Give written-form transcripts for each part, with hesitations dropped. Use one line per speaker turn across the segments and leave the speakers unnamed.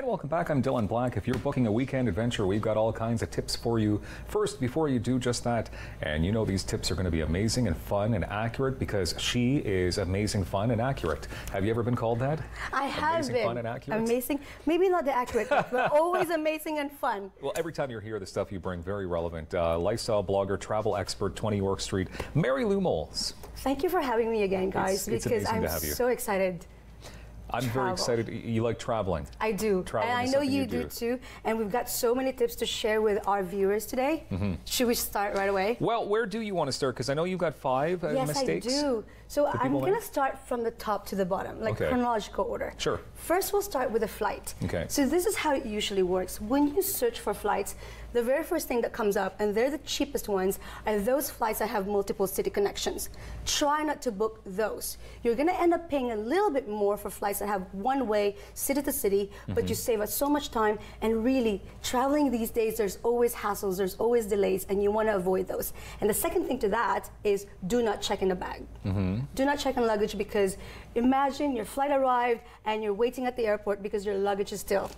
And welcome back. I'm Dylan Black. If you're booking a weekend adventure, we've got all kinds of tips for you. First, before you do just that, and you know these tips are going to be amazing and fun and accurate because she is amazing, fun, and accurate. Have you ever been called that?
I have
amazing,
been.
Fun, and accurate?
Amazing. Maybe not the accurate, but always amazing and fun.
Well, every time you're here, the stuff you bring, very relevant. Lifestyle blogger, travel expert, 20 York Street, Marilou Moles.
Thank you for having me again, guys, because I'm so excited.
I'm very excited. You like traveling.
I do.
Traveling
and I know you do too. And we've got so many tips to share with our viewers today. Should we start right away?
Well, where do you want to start? Because I know you've got 5 mistakes.
Yes, I do. So I'm going to start from the top to the bottom, like chronological order.
Sure.
First, we'll start with a flight.
Okay.
So this is how it usually works. When you search for flights, the very first thing that comes up, and they're the cheapest ones, are those flights that have multiple city connections. Try not to book those. You're going to end up paying a little bit more for flights that have one way, city to city, but you save us so much time. And really, traveling these days, there's always hassles, there's always delays, and you want to avoid those. And the second thing to that is do not check in a bag. Do not check in luggage, because imagine your flight arrived and you're waiting at the airport because your luggage is still.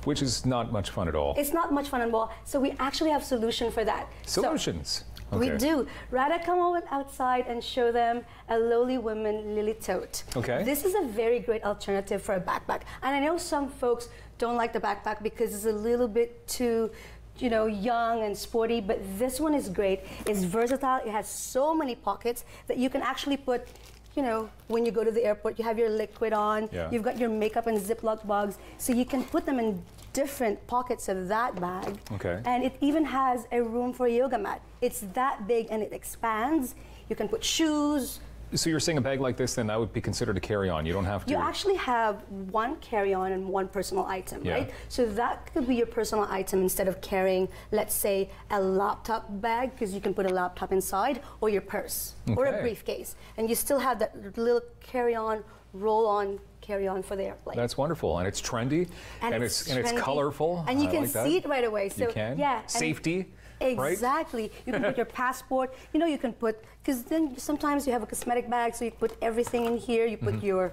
Which is not much fun at all.
It's not much fun at all. So we actually have solution for that.
Solutions?
So, we do. Rather come outside and show them a lowly woman lily tote.
Okay.
This is a very great alternative for a backpack. And I know some folks don't like the backpack because it's a little bit too, you know, young and sporty, but this one is great. It's versatile. It has so many pockets that you can actually put, you know, when you go to the airport, you have your liquid on, you've got your makeup and Ziploc bags, so you can put them in different pockets of that bag. Okay. And it even has a room for a yoga mat. It's that big and it expands. You can put shoes.
So you're saying a bag like this, then that would be considered a carry-on. You don't have to.
You actually have one carry-on and one personal item, right? So that could be your personal item instead of carrying, let's say, a laptop bag, because you can put a laptop inside, or your purse, or a briefcase. And you still have that little carry-on, roll-on, carry-on for the airplane.
That's wonderful, and it's trendy, and it's colorful,
and you can see it right away. So
you can.
Yeah,
safety.
Exactly.
Right?
You can put your passport. You know, you can put, because then sometimes you have a cosmetic bag, so you put everything in here. You put your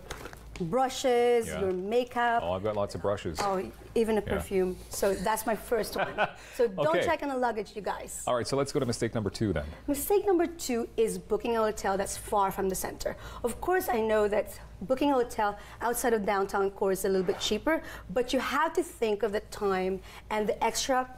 brushes, your makeup.
Oh, I've got lots of brushes.
Oh, even a perfume. So that's my first one. So don't check on the luggage, you guys.
All right, so let's go to mistake number 2 then.
Mistake number 2 is booking a hotel that's far from the center. Of course, I know that booking a hotel outside of downtown core is a little bit cheaper, but you have to think of the time and the extra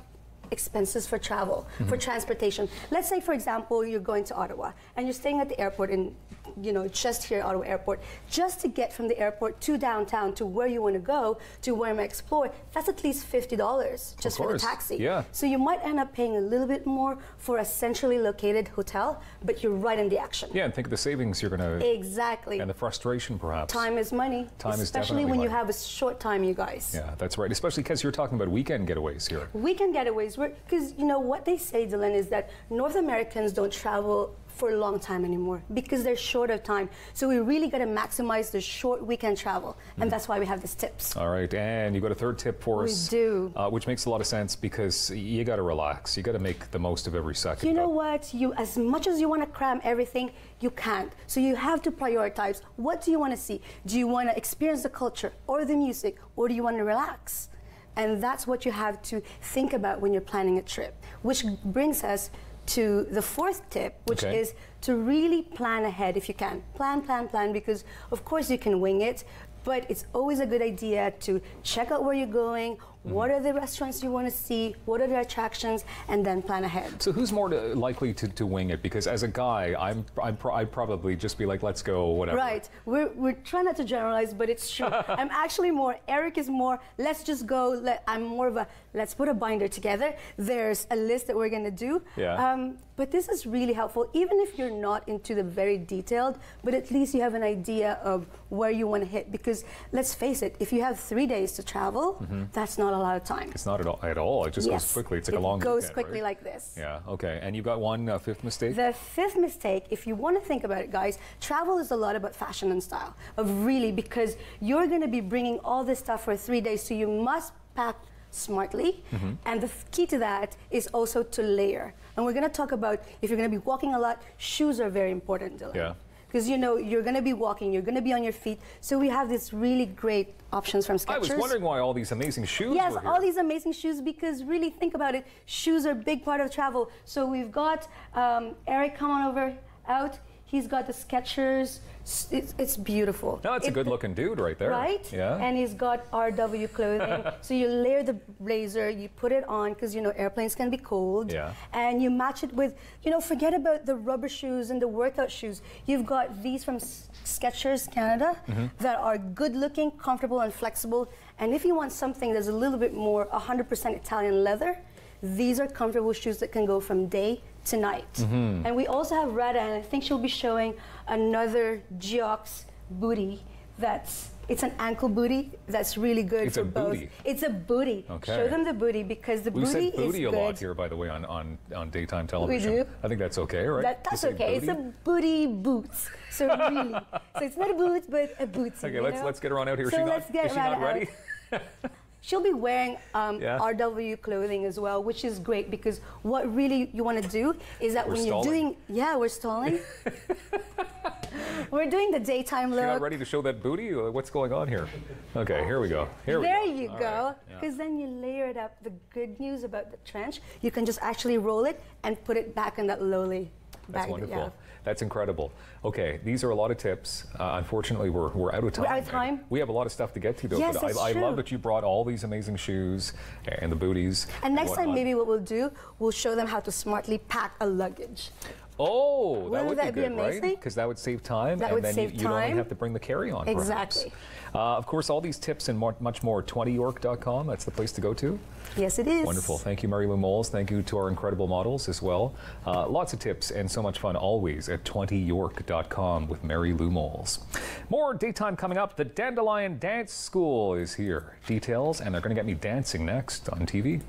expenses for travel, for transportation. Let's say, for example, you're going to Ottawa and you're staying at the airport in, you know, just here at Ottawa Airport. Just to get from the airport to downtown to where you want to go, to where I'm explore, that's at least $50 just for the taxi.
Yeah.
So you might end up paying a little bit more for a centrally located hotel, but you're right in the action.
Yeah, and think of the savings you're going to...
Exactly.
And the frustration, perhaps.
Time is money.
Time is definitely
especially when
money.
you have a short time, you guys.
Yeah, that's right. Especially because you're talking about weekend getaways here.
Weekend getaways, because you know what they say, Dylan, is that North Americans don't travel for a long time anymore because they're short of time. So we really got to maximize the short weekend travel, and that's why we have these tips.
All right, and you got a third tip for us.
We do.
Which makes a lot of sense because you got to relax. You got to make the most of every second.
You know what? As much as you want to cram everything, you can't. So you have to prioritize. What do you want to see? Do you want to experience the culture or the music, or do you want to relax? And that's what you have to think about when you're planning a trip, which brings us to the fourth tip, which is to really plan ahead if you can. Plan, plan, plan, because of course you can wing it, but it's always a good idea to check out where you're going, what are the restaurants you want to see, what are the attractions, and then plan ahead.
So who's more likely to wing it? Because as a guy, I'd probably just be like, let's go, whatever.
Right. We're trying not to generalize, but it's true. I'm actually more, Eric is more, let's just go, I'm more of a, let's put a binder together. There's a list that we're going to do.
Yeah.
But this is really helpful, even if you're not into the very detailed, but at least you have an idea of where you want to hit. Because let's face it, if you have 3 days to travel, that's not a lot of time.
It's not at all. It just goes quickly. It's like a long weekend,
It goes quickly like this.
Yeah, okay. And you've got one fifth mistake?
The fifth mistake, if you want to think about it, guys, travel is a lot about fashion and style. Because you're going to be bringing all this stuff for 3 days, so you must pack smartly. And the key to that is also to layer. And we're going to talk about, if you're going to be walking a lot, shoes are very important, Dylan.
Yeah.
because you know you're going to be walking, you're going to be on your feet. So we have this really great options from Skechers.
I was wondering why all these amazing shoes
Yes,
were here.
all these amazing shoes, because really think about it, shoes are a big part of travel. So we've got Eric, come on over, out. He's got the Skechers. It's beautiful.
No, that's a good-looking dude right there.
Right?
Yeah.
And he's got RW clothing. So you layer the blazer, you put it on, because, you know, airplanes can be cold.
Yeah.
And you match it with, you know, forget about the rubber shoes and the workout shoes. You've got these from Skechers Canada that are good-looking, comfortable, and flexible. And if you want something that's a little bit more 100% Italian leather, these are comfortable shoes that can go from day to night. And we also have Rada, and I think she'll be showing another Geox booty it's an ankle booty that's really good for both.
Booty.
It's a booty.
Okay.
Show them the booty, because the booty is good.
We say booty a lot here, by the way, on daytime television.
We do?
I think that's okay, right?
That's okay. It's a booty boots. So really, so it's not a boot, but a boots.
Okay, let's get her on out here.
So
is she not ready?
She'll be wearing RW clothing as well, which is great, because what really you want to do is that when you're doing, we're stalling. We're doing the daytime look.
You're not ready to show that booty? What's going on here? Okay, here we go.
There you go. Because then you layer it up. The good news about the trench, you can just actually roll it and put it back in that lowly bag.
That's wonderful. That's incredible. Okay, these are a lot of tips. Unfortunately, we're out of time.
We're out of time.
We have a lot of stuff to get to, though.
Yes,
but I love that you brought all these amazing shoes and the booties.
And next time, maybe what we'll do, we'll show them how to smartly pack a luggage.
Oh, that would be good,
amazing?
right? Because that would save time,
and then you don't
only have to bring the carry-on.
Exactly.
Of course, all these tips and much more, 20york.com. That's the place to go to.
Yes, it is.
Wonderful. Thank you, Marilou Moles. Thank you to our incredible models as well. Lots of tips and so much fun always at 20york.com with Marilou Moles. More daytime coming up. The Dandelion Dance School is here. Details, and they're going to get me dancing next on TV.